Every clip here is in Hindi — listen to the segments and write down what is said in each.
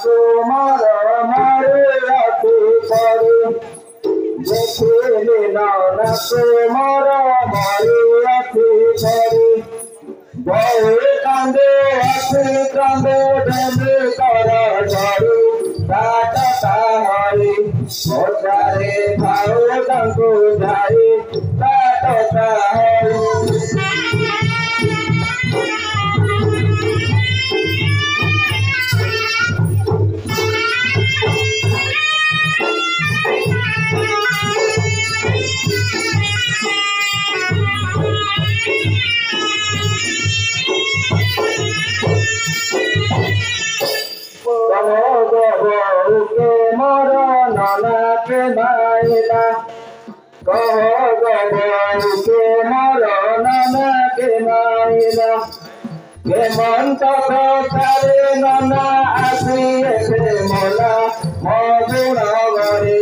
তোমার মারে রাখি পরে দেখিলে না তোমার মারে রাখি পরে বয়ে কান্দে আছে কান্দে ডেবে করা ঝড়ে টাটা তাহারে ওটারে খাও কাঙ্কু ধারে টাটা তাহারে के मोरो नानाके मायला कहो के मोरो नानाके मायला के मन तो तारे नाना आसिए मोला मधुर गरे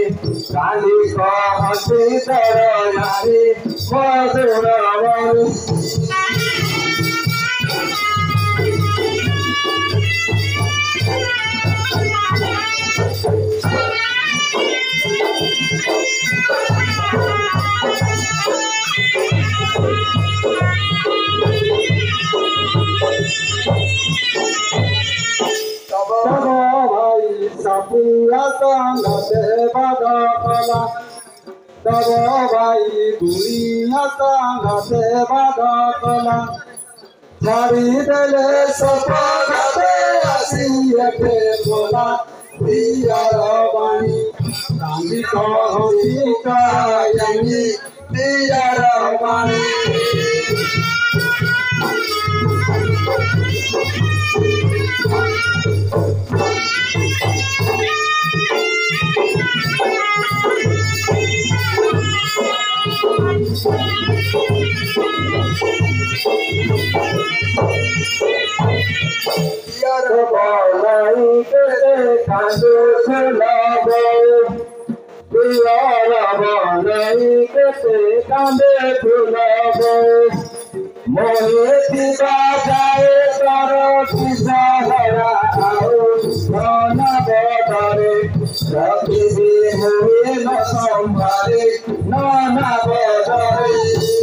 काली कहती तर नारी मधुर गरे सपिया संगते बदकला तब भाई दुनिया संगते बदकला छाड़ी देले सपनाते आसिए के बोला दियार बानी रानी कहती कायनी दियार बानी बनाई के खादू फुलाबो पियार बनाई के कांदे फुलाबो मोहे दिवा जाए तर किसा हरा आओ नाना बदरे रखी हुए न संभारे नाना बदरे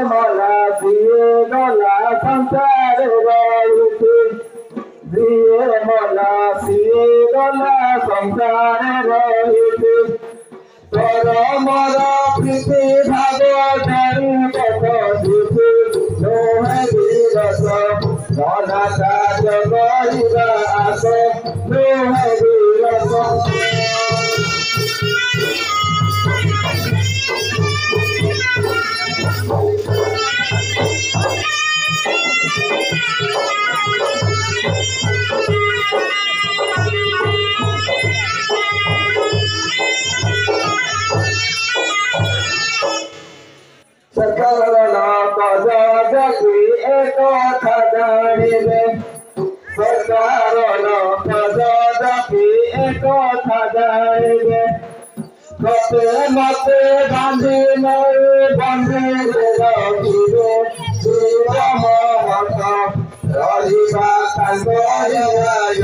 मला दिए गला संसार रहिते दिए मला दिए गला संसार रहिते तर मर प्रीति भाव जारी कथ दिते लोहे विरस मना काज गरिबा आस लोहे विरस सरकार पदी एक जाने सरकार पदी एक जाने मते मते बांधी नहीं बंदी रखिए शिव महत रहिबा कांगयत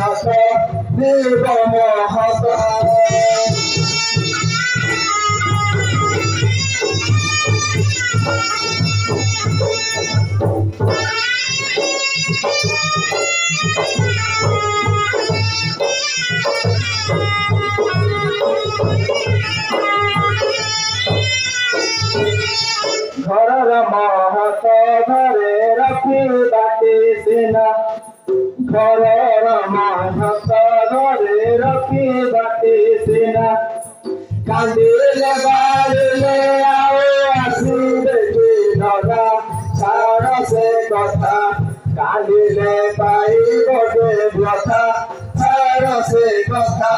शिव महत घर महत घरे रखी बाटी सिना घर महत घरे रखी बाटी सिना कांदिले बाड़िले आओ आसी देखी धरा छाड़ से कथा कांदिले पाई गोटे व्यथा छाड़ से कथा